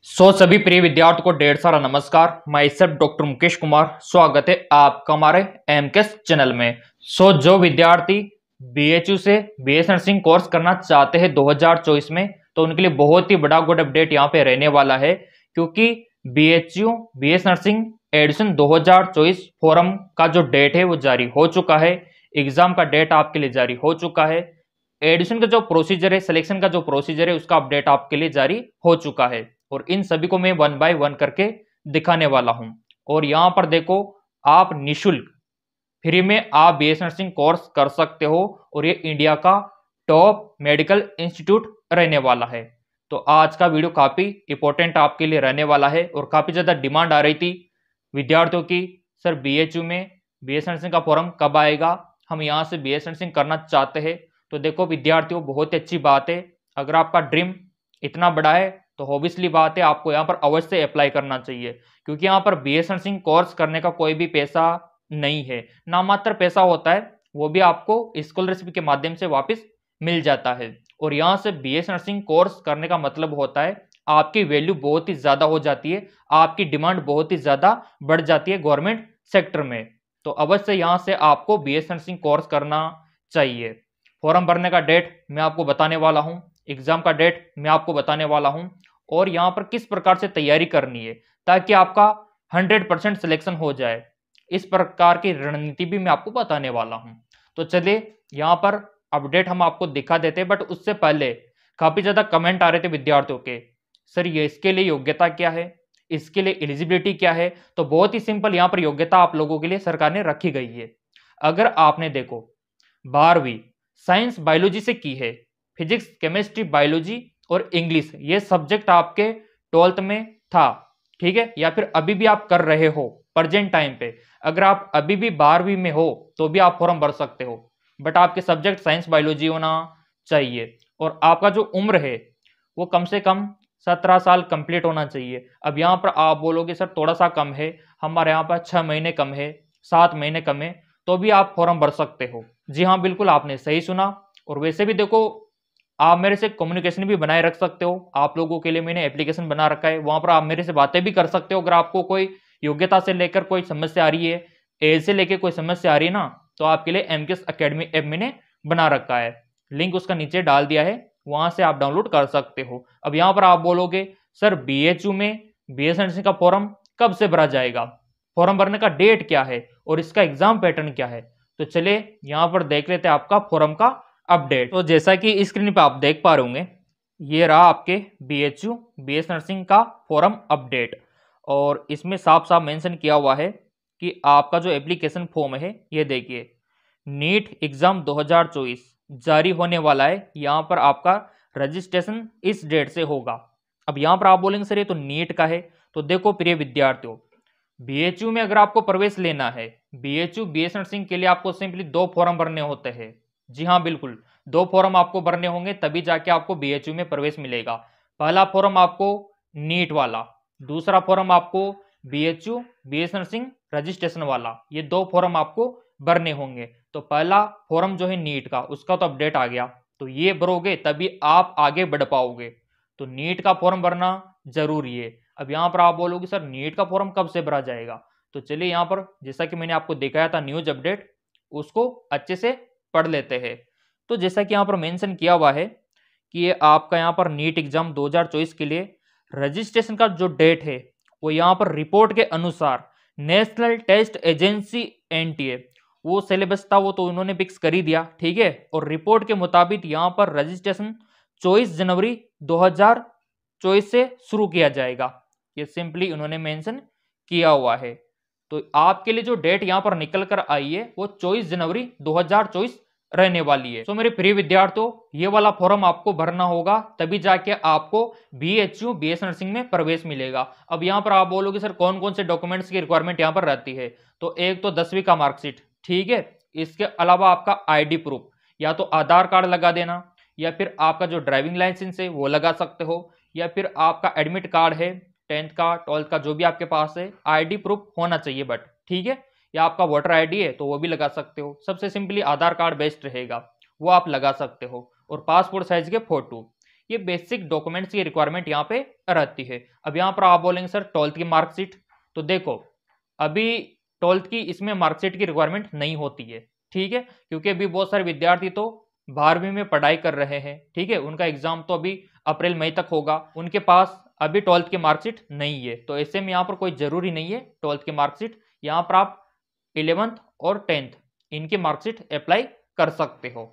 सभी प्रिय विद्यार्थियों को ढेर सारा नमस्कार। मैं सब डॉक्टर मुकेश कुमार, स्वागत है आपका हमारे एमकेएस चैनल में। जो विद्यार्थी बीएचयू से बीएस नर्सिंग कोर्स करना चाहते हैं 2024 में, तो उनके लिए बहुत ही बड़ा गुड अपडेट यहाँ पे रहने वाला है, क्योंकि BHU BS nursing edition 2024 form का जो डेट है वो जारी हो चुका है। एग्जाम का डेट आपके लिए जारी हो चुका है। एडिशन का जो प्रोसीजर है, सिलेक्शन का जो प्रोसीजर है, उसका अपडेट आपके लिए जारी हो चुका है और इन सभी को मैं वन बाय वन करके दिखाने वाला हूं। और यहां पर देखो, आप निशुल्क फ्री में आप बीएस नर्सिंग कोर्स कर सकते हो और ये इंडिया का टॉप मेडिकल इंस्टीट्यूट रहने वाला है। तो आज का वीडियो काफी इंपॉर्टेंट आपके लिए रहने वाला है और काफी ज्यादा डिमांड आ रही थी विद्यार्थियों की, सर बीएचयू में बीएस नर्सिंग का फॉर्म कब आएगा, हम यहाँ से बीएस नर्सिंग करना चाहते हैं। तो देखो विद्यार्थियों, बहुत ही अच्छी बात है। अगर आपका ड्रीम इतना बड़ा है तो ऑब्वियसली बात है आपको यहाँ पर अवश्य अप्लाई करना चाहिए, क्योंकि यहाँ पर बीएस नर्सिंग कोर्स करने का कोई भी पैसा नहीं है, नामात्र पैसा होता है, वो भी आपको स्कॉलरशिप के माध्यम से वापस मिल जाता है। और यहाँ से बीएस नर्सिंग कोर्स करने का मतलब होता है आपकी वैल्यू बहुत ही ज्यादा हो जाती है, आपकी डिमांड बहुत ही ज्यादा बढ़ जाती है गवर्नमेंट सेक्टर में। तो अवश्य यहाँ से आपको बीएस नर्सिंग कोर्स करना चाहिए। फॉर्म भरने का डेट मैं आपको बताने वाला हूँ, एग्जाम का डेट मैं आपको बताने वाला हूँ, और यहाँ पर किस प्रकार से तैयारी करनी है ताकि आपका 100% सिलेक्शन हो जाए, इस प्रकार की रणनीति भी मैं आपको बताने वाला हूँ। तो चलिए यहाँ पर अपडेट हम आपको दिखा देते हैं, बट उससे पहले काफी ज्यादा कमेंट आ रहे थे विद्यार्थियों के, सर ये इसके लिए योग्यता क्या है, इसके लिए एलिजिबिलिटी क्या है। तो बहुत ही सिंपल, यहाँ पर योग्यता आप लोगों के लिए सरकार ने रखी गई है। अगर आपने देखो 12वीं साइंस बायोलॉजी से की है, फिजिक्स केमिस्ट्री बायोलॉजी और इंग्लिश ये सब्जेक्ट आपके 12th में था, ठीक है, या फिर अभी भी आप कर रहे हो प्रेजेंट टाइम पे, अगर आप अभी भी 12वीं में हो तो भी आप फॉर्म भर सकते हो, बट आपके सब्जेक्ट साइंस बायोलॉजी होना चाहिए और आपका जो उम्र है वो कम से कम 17 साल कंप्लीट होना चाहिए। अब यहाँ पर आप बोलोगे सर थोड़ा सा कम है, हमारे यहाँ पर 6 महीने कम है, 7 महीने कम है, तो भी आप फॉर्म भर सकते हो। जी हाँ, बिल्कुल आपने सही सुना। और वैसे भी देखो, आप मेरे से कम्युनिकेशन भी बनाए रख सकते हो, आप लोगों के लिए मैंने एप्लीकेशन बना रखा है, वहां पर आप मेरे से बातें भी कर सकते हो। अगर आपको कोई योग्यता से लेकर कोई समस्या आ रही है, एज से लेकर कोई समस्या आ रही है ना, तो आपके लिए एमकेएस एकेडमी ऐप मैंने बना रखा है, लिंक उसका नीचे डाल दिया है, वहां से आप डाउनलोड कर सकते हो। अब यहाँ पर आप बोलोगे सर बीएचयू में बीएस नर्सिंग का फॉर्म कब से भरा जाएगा, फॉर्म भरने का डेट क्या है और इसका एग्जाम पैटर्न क्या है। तो चलिए यहाँ पर देख लेते हैं आपका फॉर्म का अपडेट। तो जैसा कि स्क्रीन पे आप देख पा रहे होंगे, ये रहा आपके बीएचयू बीएस नर्सिंग का फॉर्म अपडेट, और इसमें साफ साफ मेंशन किया हुआ है कि आपका जो एप्लीकेशन फॉर्म है, ये देखिए नीट एग्जाम 2024 जारी होने वाला है, यहाँ पर आपका रजिस्ट्रेशन इस डेट से होगा। अब यहाँ पर आप बोलेंगे सर ये तो नीट का है, तो देखो प्रिय विद्यार्थियों, बीएचयू में अगर आपको प्रवेश लेना है, बीएचयू बीएस नर्सिंग के लिए आपको सिंपली 2 फॉर्म भरने होते हैं। जी हाँ बिल्कुल, 2 फॉर्म आपको भरने होंगे, तभी जाके आपको बीएचयू में प्रवेश मिलेगा। पहला फॉर्म आपको नीट वाला, दूसरा फॉर्म आपको बीएचयू बीएस नर्सिंग रजिस्ट्रेशन वाला, ये 2 फॉर्म आपको भरने होंगे। तो पहला फॉर्म जो है नीट का, उसका तो अपडेट आ गया, तो ये भरोगे तभी आप आगे बढ़ पाओगे। तो नीट का फॉर्म भरना जरूरी है। अब यहाँ पर आप बोलोगे सर नीट का फॉर्म कब से भरा जाएगा, तो चलिए यहाँ पर जैसा कि मैंने आपको दिखाया था न्यूज अपडेट, उसको अच्छे से पढ़ लेते हैं। तो जैसा कि यहाँ पर मेंशन किया हुआ है कि ये आपका यहाँ पर नीट एग्जाम 2024 के लिए रजिस्ट्रेशन का जो डेट है, वो यहाँ पर रिपोर्ट के अनुसार नेशनल टेस्ट एजेंसी एनटीए वो सिलेबस था, वो तो उन्होंने फिक्स कर ही दिया, ठीक है। और रिपोर्ट के मुताबिक यहाँ पर रजिस्ट्रेशन 24 जनवरी 2024 से शुरू किया जाएगा, ये सिंपली उन्होंने मेंशन किया हुआ है। तो आपके लिए जो डेट यहाँ पर निकल कर आई है वो 24 जनवरी 2024 रहने वाली है। तो मेरे प्रिय विद्यार्थियों, ये वाला फॉर्म आपको भरना होगा, तभी जाके आपको बीएचयू बीएस नर्सिंग में प्रवेश मिलेगा। अब यहाँ पर आप बोलोगे सर कौन कौन से डॉक्यूमेंट्स की रिक्वायरमेंट यहाँ पर रहती है, तो एक तो 10वीं का मार्कशीट, ठीक है, इसके अलावा आपका आईडी प्रूफ, या तो आधार कार्ड लगा देना, या फिर आपका जो ड्राइविंग लाइसेंस है वो लगा सकते हो, या फिर आपका एडमिट कार्ड है 10th का 12th का जो भी आपके पास है, आईडी प्रूफ होना चाहिए बट, ठीक है, या आपका वोटर आईडी है तो वो भी लगा सकते हो। सबसे सिंपली आधार कार्ड बेस्ट रहेगा, वो आप लगा सकते हो, और पासपोर्ट साइज के फोटो, ये बेसिक डॉक्यूमेंट्स की रिक्वायरमेंट यहाँ पे रहती है। अब यहाँ पर आप बोलेंगे सर 12th की मार्कशीट, तो देखो अभी 12th की इसमें मार्कशीट की रिक्वायरमेंट नहीं होती है, ठीक है, क्योंकि अभी बहुत सारे विद्यार्थी तो 12वीं में पढ़ाई कर रहे हैं, ठीक है, उनका एग्जाम तो अभी अप्रैल मई तक होगा, उनके पास अभी 12th की मार्कशीट नहीं है, तो ऐसे में यहाँ पर कोई जरूरी नहीं है 12th की मार्कशीट, यहाँ पर आप 11th और 10th इनकी मार्कशीट अप्लाई कर सकते हो।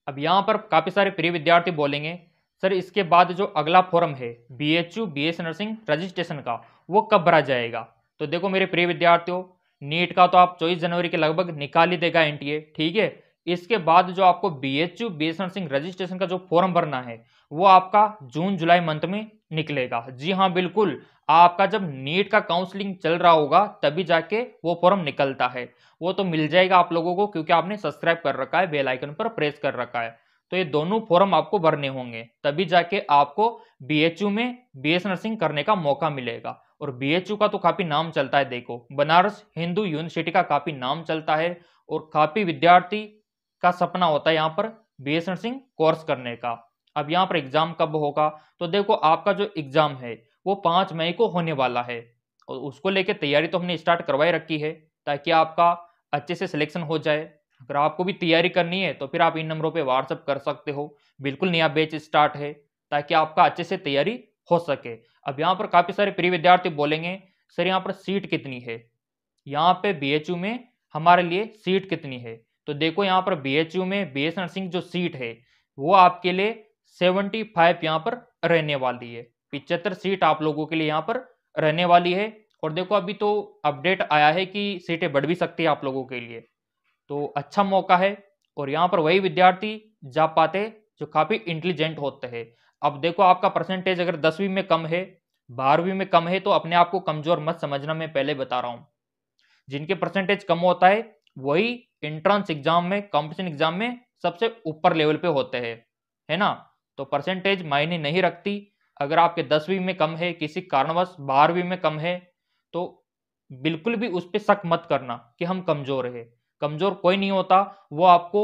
अब यहाँ पर काफी सारे प्रिय विद्यार्थी बोलेंगे सर इसके बाद जो अगला फॉर्म है BHU BS नर्सिंग रजिस्ट्रेशन का वो कब भरा जाएगा। तो देखो मेरे प्रिय विद्यार्थियों, नीट का तो आप 24 जनवरी के लगभग निकाल ही देगा NTA, ठीक है। इसके बाद जो आपको BHU BS नर्सिंग रजिस्ट्रेशन का जो फॉर्म भरना है वो आपका जून जुलाई मंथ में निकलेगा। जी हाँ बिल्कुल, आपका जब नीट का काउंसलिंग चल रहा होगा तभी जाके वो फॉर्म निकलता है, वो तो मिल जाएगा आप लोगों को क्योंकि आपने सब्सक्राइब कर रखा है, बेल आइकन पर प्रेस कर रखा है। तो ये दोनों फॉर्म आपको भरने होंगे तभी जाके आपको BHU में BS नर्सिंग करने का मौका मिलेगा। और BHU का तो काफी नाम चलता है, देखो बनारस हिंदू यूनिवर्सिटी का काफी नाम चलता है और काफी विद्यार्थी का सपना होता है यहाँ पर BS नर्सिंग कोर्स करने का। अब यहाँ पर एग्जाम कब होगा, तो देखो आपका जो एग्जाम है वो 5 मई को होने वाला है और उसको लेके तैयारी तो हमने स्टार्ट करवाई रखी है ताकि आपका अच्छे से सिलेक्शन हो जाए। अगर आपको भी तैयारी करनी है तो फिर आप इन नंबरों पे व्हाट्सअप कर सकते हो, बिल्कुल नया बैच स्टार्ट है ताकि आपका अच्छे से तैयारी हो सके। अब यहाँ पर काफी सारे प्रिय विद्यार्थी बोलेंगे सर यहाँ पर सीट कितनी है, यहाँ पे BHU में हमारे लिए सीट कितनी है। तो देखो यहाँ पर BHU में BS नर्सिंग जो सीट है वो आपके लिए 75 यहाँ पर रहने वाली है, 75 सीट आप लोगों के लिए यहाँ पर रहने वाली है। और देखो अभी तो अपडेट आया है कि सीटें बढ़ भी सकती है आप लोगों के लिए, तो अच्छा मौका है। और यहाँ पर वही विद्यार्थी जा पाते जो काफी इंटेलिजेंट होते हैं। अब देखो आपका परसेंटेज अगर 10वीं में कम है 12वीं में कम है तो अपने आप को कमजोर मत समझना, मैं पहले बता रहा हूँ। जिनके परसेंटेज कम होता है वही एंट्रेंस एग्जाम में कंपटीशन एग्जाम में सबसे ऊपर लेवल पे होते हैं, है ना। तो परसेंटेज मायने नहीं रखती, अगर आपके 10वीं में कम है किसी कारणवश 12वीं में कम है तो बिल्कुल भी उस पर शक मत करना कि हम कमजोर है, कमजोर कोई नहीं होता, वो आपको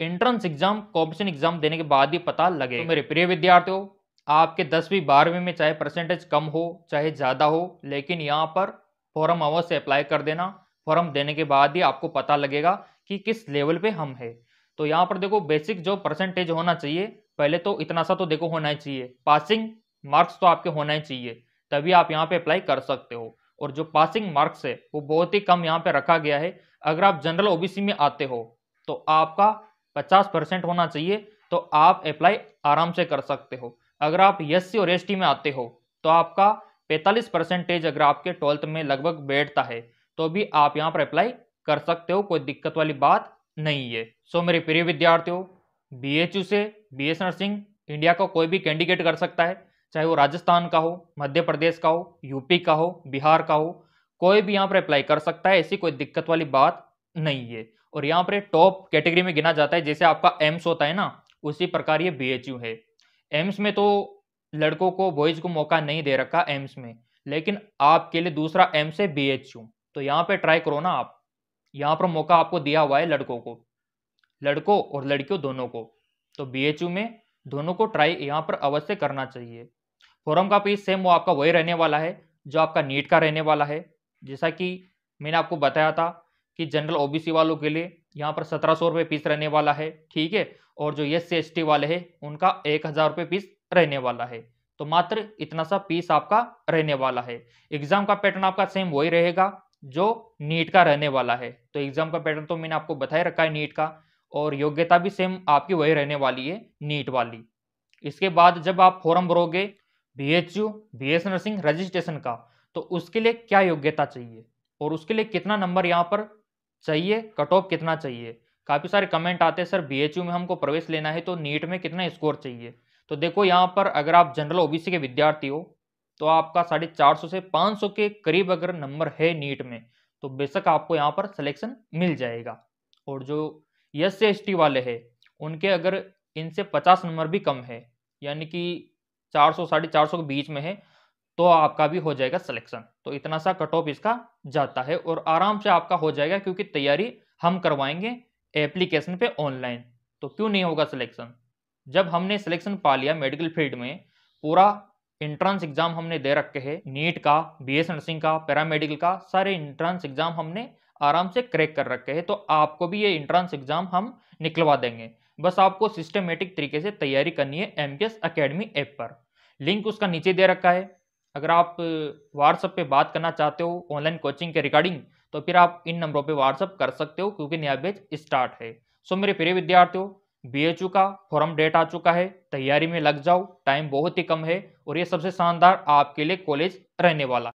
एंट्रेंस एग्जाम कंपटीशन एग्जाम देने के बाद ही पता लगेगा। तो मेरे प्रिय विद्यार्थियों, आपके 10वीं 12वीं में चाहे परसेंटेज कम हो चाहे ज्यादा हो, लेकिन यहाँ पर फॉर्म अवश्य अप्लाई कर देना, फॉर्म देने के बाद ही आपको पता लगेगा कि किस लेवल पे हम है। तो यहाँ पर देखो बेसिक जो परसेंटेज होना चाहिए, पहले तो इतना सा तो देखो होना ही चाहिए, पासिंग मार्क्स तो आपके होना ही चाहिए, तभी आप यहाँ पे अप्लाई कर सकते हो। और जो पासिंग मार्क्स है वो बहुत ही कम यहाँ पे रखा गया है। अगर आप जनरल OBC में आते हो तो आपका 50% होना चाहिए, तो आप अप्लाई आराम से कर सकते हो। अगर आप SC और ST में आते हो तो आपका 45% अगर आपके 12th में लगभग बैठता है तो भी आप यहाँ पर अप्लाई कर सकते हो, कोई दिक्कत वाली बात नहीं है। सो मेरे प्रिय विद्यार्थियों, BHU से BS नर्सिंग इंडिया का कोई भी कैंडिडेट कर सकता है, चाहे वो राजस्थान का हो, मध्य प्रदेश का हो, यूपी का हो, बिहार का हो, कोई भी यहाँ पर अप्लाई कर सकता है, ऐसी कोई दिक्कत वाली बात नहीं है। और यहाँ पर टॉप कैटेगरी में गिना जाता है, जैसे आपका एम्स होता है ना, उसी प्रकार ये BHU है। एम्स में तो लड़कों को बॉयज को मौका नहीं दे रखा एम्स में, लेकिन आपके लिए दूसरा एम्स है BHU, तो यहाँ पे ट्राई करो ना आप, यहाँ पर मौका आपको दिया हुआ है लड़कों को, लड़कों और लड़कियों दोनों को। तो BHU में दोनों को ट्राई यहाँ पर अवश्य करना चाहिए। फॉर्म का फीस सेम वो आपका वही रहने वाला है जो आपका नीट का रहने वाला है। जैसा कि मैंने आपको बताया था कि जनरल OBC वालों के लिए यहाँ पर 1700 रुपये फीस रहने वाला है, ठीक है, और जो SC ST वाले हैं उनका 1000 रुपये फीस रहने वाला है। तो मात्र इतना सा फीस आपका रहने वाला है। एग्जाम का पैटर्न आपका सेम वही रहेगा जो नीट का रहने वाला है। तो एग्जाम का पैटर्न तो मैंने आपको बताया रखा है नीट का, और योग्यता भी सेम आपकी वही रहने वाली है नीट वाली। इसके बाद जब आप फॉर्म भरोगे BHU BS नर्सिंग रजिस्ट्रेशन का, तो उसके लिए क्या योग्यता चाहिए और उसके लिए कितना नंबर यहाँ पर चाहिए, कट ऑफ कितना चाहिए। काफी सारे कमेंट आते हैं सर BHU में हमको प्रवेश लेना है तो नीट में कितना स्कोर चाहिए। तो देखो यहाँ पर अगर आप जनरल OBC के विद्यार्थी हो तो आपका 450 से 500 के करीब अगर नंबर है नीट में तो बेशक आपको यहाँ पर सिलेक्शन मिल जाएगा। और जो SC ST वाले हैं उनके अगर इनसे 50 नंबर भी कम है, यानी कि 400 450 के बीच में है, तो आपका भी हो जाएगा सिलेक्शन। तो इतना सा कट ऑफ इसका जाता है और आराम से आपका हो जाएगा, क्योंकि तैयारी हम करवाएंगे, एप्लीकेशन पे ऑनलाइन। तो क्यों नहीं होगा सिलेक्शन? जब हमने सिलेक्शन पा लिया मेडिकल फील्ड में, पूरा एंट्रेंस एग्जाम हमने दे रखे हैं, नीट का, बीएस नर्सिंग का, पैरामेडिकल का, सारे एंट्रेंस एग्जाम हमने आराम से क्रैक कर रखे हैं। तो आपको भी ये एंट्रेंस एग्जाम हम निकलवा देंगे। बस आपको सिस्टमेटिक तरीके से तैयारी करनी है एमकेएस एकेडमी ऐप पर। लिंक उसका नीचे दे रखा है। अगर आप व्हाट्सएप पे बात करना चाहते हो ऑनलाइन कोचिंग के रिगार्डिंग, तो फिर आप इन नंबरों पे व्हाट्सएप कर सकते हो, क्योंकि नया बैच स्टार्ट है। सो मेरे प्रिय विद्यार्थियों, बीएचयू का फॉर्म डेट आ चुका है, तैयारी में लग जाओ, टाइम बहुत ही कम है और ये सबसे शानदार आपके लिए कॉलेज रहने वाला।